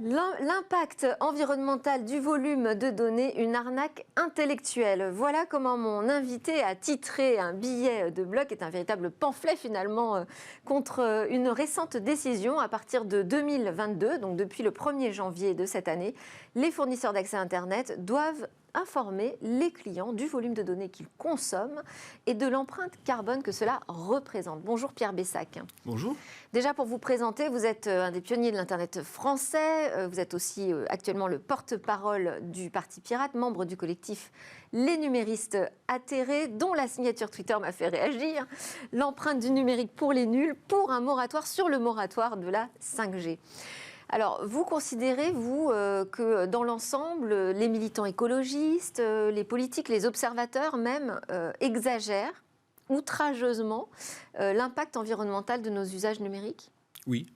L'impact environnemental du volume de données, une arnaque intellectuelle. Voilà comment mon invité a titré un billet de blog, qui est un véritable pamphlet finalement contre une récente décision. À partir de 2022, donc depuis le 1er janvier de cette année, les fournisseurs d'accès Internet doivent informer les clients du volume de données qu'ils consomment et de l'empreinte carbone que cela représente. Bonjour Pierre Bessac. Bonjour. Déjà pour vous présenter, vous êtes un des pionniers de l'Internet français, vous êtes aussi actuellement le porte-parole du Parti Pirate, membre du collectif Les Numéristes Atterrés, dont la signature Twitter m'a fait réagir, l'empreinte du numérique pour les nuls, pour un moratoire sur le moratoire de la 5G. Alors, vous considérez, vous, que dans l'ensemble, les militants écologistes, les politiques, les observateurs même, exagèrent outrageusement l'impact environnemental de nos usages numériques ? Oui,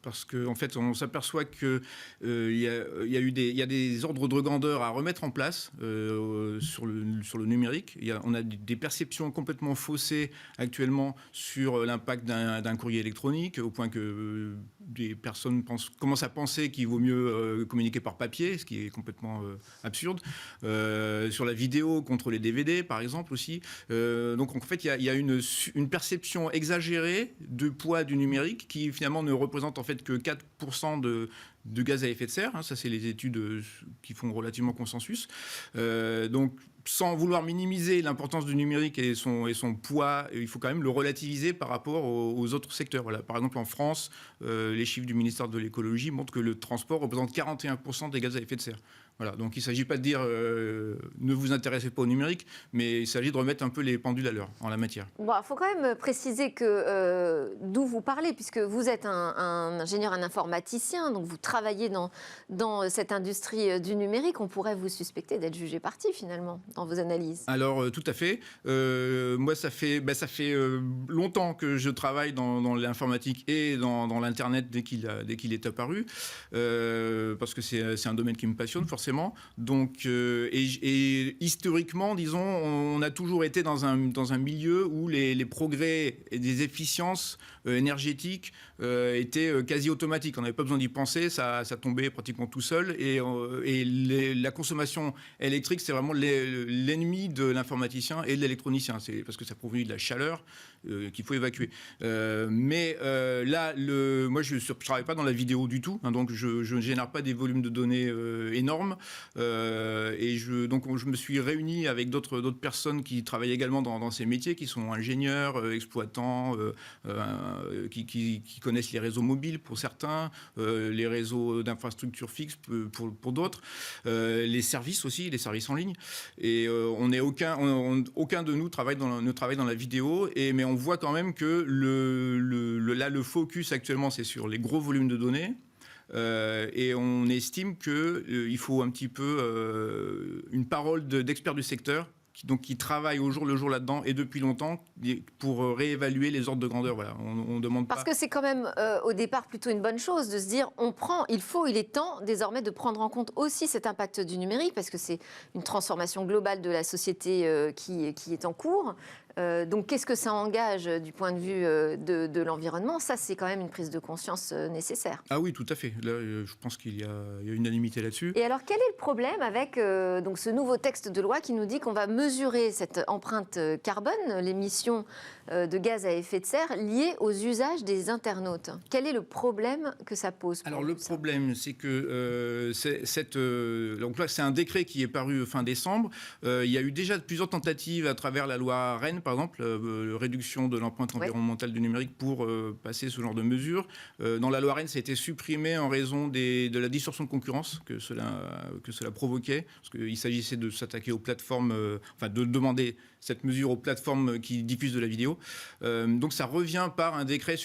parce qu'en fait, on s'aperçoit qu'il y a des ordres de grandeur à remettre en place sur le numérique. On a des perceptions complètement faussées actuellement sur l'impact d'un courrier électronique, au point que des personnes commencent à penser qu'il vaut mieux communiquer par papier, ce qui est complètement absurde. Sur la vidéo contre les DVD, par exemple, aussi. Donc, en fait, il y a une perception exagérée du poids du numérique qui, finalement, ne représente en fait que 4% de gaz à effet de serre. Ça, c'est les études qui font relativement consensus. Donc, sans vouloir minimiser l'importance du numérique et son poids, il faut quand même le relativiser par rapport aux autres secteurs. Voilà. Par exemple, en France, les chiffres du ministère de l'écologie montrent que le transport représente 41% des gaz à effet de serre. Voilà. Donc, il ne s'agit pas de dire ne vous intéressez pas au numérique, mais il s'agit de remettre un peu les pendules à l'heure en la matière. Bon, il faut quand même préciser que d'où vous parlez, puisque vous êtes un ingénieur, un informaticien, donc vous travaillez dans cette industrie du numérique. On pourrait vous suspecter d'être jugé parti, finalement, dans vos analyses. Alors, tout à fait. Moi, ça fait longtemps que je travaille dans l'informatique et dans l'Internet dès qu'il est apparu, parce que c'est un domaine qui me passionne, forcément. Donc, et historiquement, disons, on a toujours été dans un milieu où les progrès et des efficiences énergétiques étaient quasi automatiques. On n'avait pas besoin d'y penser, ça tombait pratiquement tout seul. Et la consommation électrique, c'est vraiment l'ennemi de l'informaticien et de l'électronicien. C'est parce que ça provient de la chaleur qu'il faut évacuer. Mais là, moi, je ne travaille pas dans la vidéo du tout, donc je ne génère pas des volumes de données énormes. Et donc je me suis réuni avec d'autres personnes qui travaillent également dans ces métiers, qui sont ingénieurs, exploitants, qui connaissent les réseaux mobiles pour certains, les réseaux d'infrastructures fixes pour d'autres, les services aussi, les services en ligne. Et aucun de nous ne travaille dans la vidéo, mais on voit quand même que le focus actuellement, c'est sur les gros volumes de données. Et on estime qu'il faut un petit peu une parole d'experts du secteur qui travaillent au jour le jour là-dedans et depuis longtemps pour réévaluer les ordres de grandeur. Voilà, on demande pas. Parce que c'est quand même au départ plutôt une bonne chose de se dire il est temps désormais de prendre en compte aussi cet impact du numérique, parce que c'est une transformation globale de la société qui est en cours. Donc qu'est-ce que ça engage du point de vue de l'environnement ? Ça, c'est quand même une prise de conscience nécessaire. Ah oui, tout à fait. Là, je pense qu'il y a unanimité là-dessus. Et alors, quel est le problème avec donc ce nouveau texte de loi qui nous dit qu'on va mesurer cette empreinte carbone, l'émission de gaz à effet de serre liée aux usages des internautes ? Quel est le problème que ça pose ? Alors le problème, c'est que donc là, c'est un décret qui est paru fin décembre. Il y a eu déjà plusieurs tentatives à travers la loi Rennes, par exemple, réduction de l'empreinte environnementale du numérique pour passer ce genre de mesures. Dans la loi Rennes, ça a été supprimé en raison de la distorsion de concurrence que cela provoquait, parce qu'il s'agissait de s'attaquer aux plateformes, de demander cette mesure aux plateformes qui diffusent de la vidéo. Donc ça revient par un décret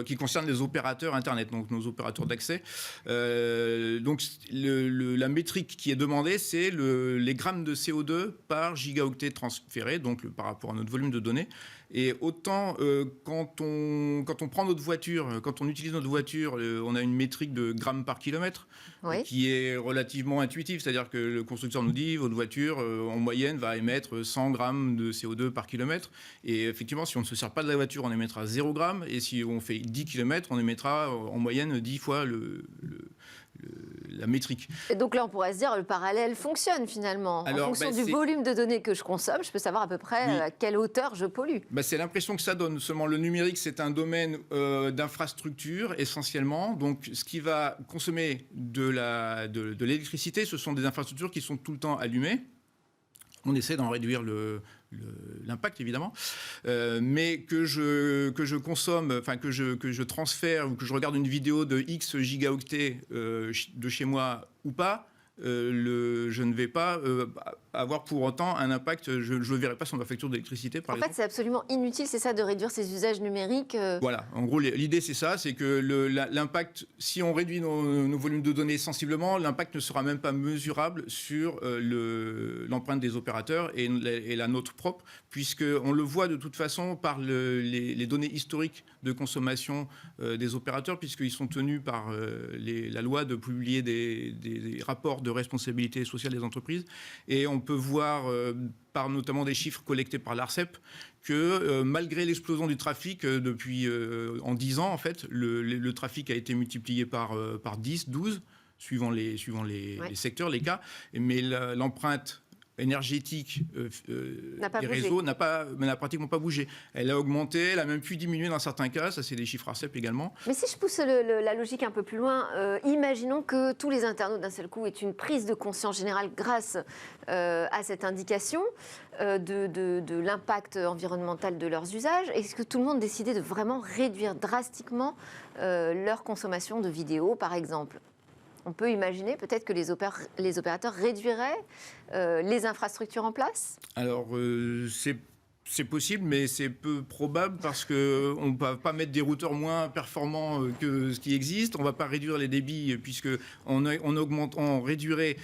qui concerne les opérateurs Internet, donc nos opérateurs d'accès. Donc la métrique qui est demandée, c'est les grammes de CO2 par gigaoctet transféré, donc par rapport à notre volume de données. Et autant quand on prend notre voiture, quand on utilise notre voiture, on a une métrique de grammes par kilomètre qui est relativement intuitive. C'est-à-dire que le constructeur nous dit votre voiture en moyenne va émettre 100 grammes de CO2 par kilomètre. Et effectivement, si on ne se sert pas de la voiture, on émettra 0 grammes. Et si on fait 10 km, on émettra en moyenne 10 fois la métrique. Et donc là, on pourrait se dire le parallèle fonctionne finalement. Alors, en fonction du volume de données que je consomme, je peux savoir à peu près Oui. à quelle hauteur je pollue. C'est l'impression que ça donne. Seulement, le numérique, c'est un domaine d'infrastructure essentiellement. Donc, ce qui va consommer de l'électricité, ce sont des infrastructures qui sont tout le temps allumées. On essaie d'en réduire l'impact, évidemment, mais que je consomme, enfin que je transfère ou que je regarde une vidéo de X gigaoctets de chez moi ou pas, je ne vais pas avoir pour autant un impact, je ne le verrai pas sur ma facture d'électricité, par exemple. En fait, c'est absolument inutile, c'est ça, de réduire ces usages numériques. Voilà, en gros, l'idée, c'est ça, c'est que l'impact, si on réduit nos volumes de données sensiblement, l'impact ne sera même pas mesurable sur l'empreinte des opérateurs et la nôtre propre, puisqu'on le voit de toute façon par les données historiques de consommation des opérateurs, puisqu'ils sont tenus par la loi de publier des rapports de responsabilité sociale des entreprises. Et on peut voir, par notamment des chiffres collectés par l'ARCEP, que malgré l'explosion du trafic en 10 ans, en fait, le trafic a été multiplié par 10, 12, suivant les secteurs, les cas. Mais l'empreinte énergétique des réseaux n'a pratiquement pas bougé. Elle a augmenté, elle a même pu diminuer dans certains cas, ça c'est des chiffres ARCEP également. Mais si je pousse la logique un peu plus loin, imaginons que tous les internautes d'un seul coup aient une prise de conscience générale grâce à cette indication de l'impact environnemental de leurs usages. Est-ce que tout le monde décidait de vraiment réduire drastiquement leur consommation de vidéos, par exemple ? On peut imaginer peut-être que les opérateurs réduiraient les infrastructures en place ? Alors, c'est possible, mais c'est peu probable parce qu'on ne va pas mettre des routeurs moins performants que ce qui existe. On ne va pas réduire les débits puisqu'on réduirait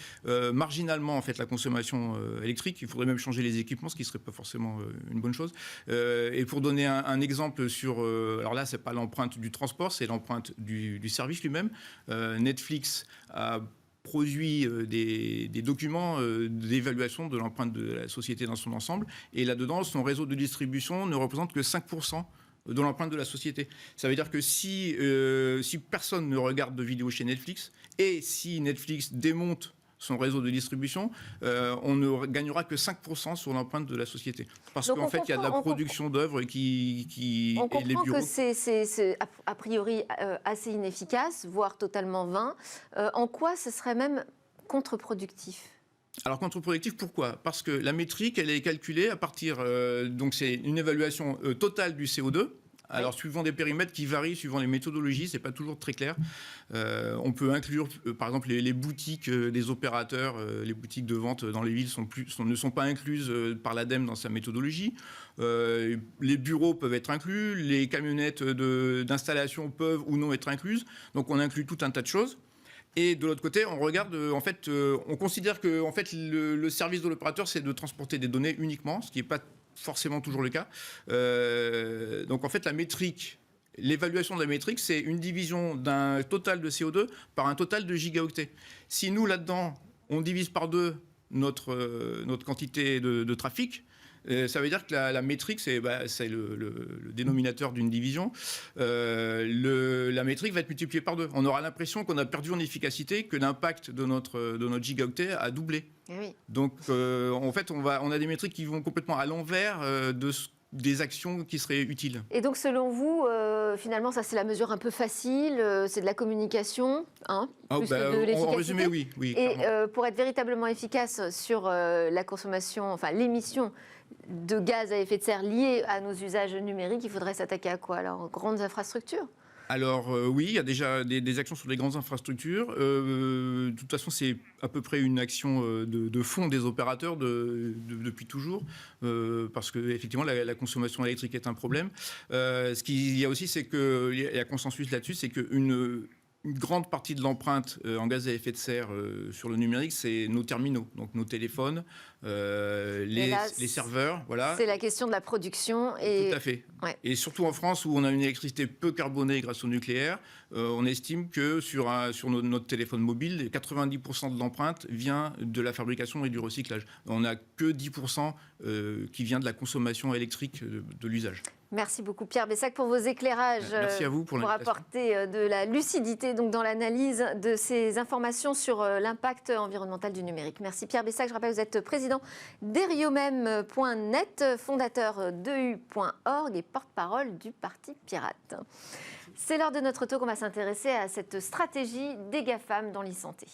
marginalement en fait, la consommation électrique. Il faudrait même changer les équipements, ce qui ne serait pas forcément une bonne chose. Et pour donner un exemple sur... alors là, ce n'est pas l'empreinte du transport, c'est l'empreinte du service lui-même. Netflix a produit des documents d'évaluation de l'empreinte de la société dans son ensemble. Et là-dedans, son réseau de distribution ne représente que 5% de l'empreinte de la société. Ça veut dire que si personne ne regarde de vidéos chez Netflix, et si Netflix démonte son réseau de distribution, on ne gagnera que 5% sur l'empreinte de la société. Parce qu'en fait, il y a de la production d'œuvres qui... On comprend que c'est a priori assez inefficace, voire totalement vain. En quoi ce serait même contre-productif ? Alors contre-productif, pourquoi ? Parce que la métrique, elle est calculée à partir... donc c'est une évaluation totale du CO2. Alors, suivant des périmètres qui varient, suivant les méthodologies, ce n'est pas toujours très clair. On peut inclure, par exemple, les boutiques des opérateurs, les boutiques de vente dans les villes ne sont pas incluses par l'ADEME dans sa méthodologie. Les bureaux peuvent être inclus, les camionnettes d'installation peuvent ou non être incluses. Donc, on inclut tout un tas de choses. Et de l'autre côté, on regarde, on considère que en fait, le service de l'opérateur, c'est de transporter des données uniquement, ce qui n'est pas forcément toujours le cas. Donc en fait, la métrique, l'évaluation de la métrique, c'est une division d'un total de CO2 par un total de gigaoctets. Si nous, là-dedans, on divise par 2 notre quantité de trafic, ça veut dire que la métrique, c'est le dénominateur d'une division. La métrique va être multipliée par 2. On aura l'impression qu'on a perdu en efficacité, que l'impact de notre gigaoctet a doublé. Oui. Donc, en fait, on a des métriques qui vont complètement à l'envers des actions qui seraient utiles. Et donc, selon vous, finalement, ça, c'est la mesure un peu facile, c'est de la communication, plus que de l'efficacité. En résumé, oui. Et pour être véritablement efficace sur la consommation, enfin l'émission de gaz à effet de serre liés à nos usages numériques, il faudrait s'attaquer à quoi alors ? Grandes infrastructures ? Alors oui, il y a déjà des actions sur les grandes infrastructures. De toute façon, c'est à peu près une action de fond des opérateurs depuis toujours, parce qu'effectivement, la consommation électrique est un problème. Ce qu'il y a aussi, c'est qu'il y a consensus là-dessus, c'est qu'une grande partie de l'empreinte en gaz à effet de serre sur le numérique, c'est nos terminaux, donc nos téléphones, les serveurs. Voilà. C'est la question de la production. Tout à fait. Ouais. Et surtout en France, où on a une électricité peu carbonée grâce au nucléaire, on estime que sur notre téléphone mobile, 90% de l'empreinte vient de la fabrication et du recyclage. On n'a que 10% qui vient de la consommation électrique de l'usage. Merci beaucoup Pierre Bessac pour vos éclairages. Merci à vous pour apporter de la lucidité donc, dans l'analyse de ces informations sur l'impact environnemental du numérique. Merci Pierre Bessac. Je rappelle que vous êtes président d'Eriomem.net, fondateur d'EU.org et porte-parole du Parti Pirate. C'est l'heure de notre talk. On va s'intéresser à cette stratégie des GAFAM dans l'e-santé.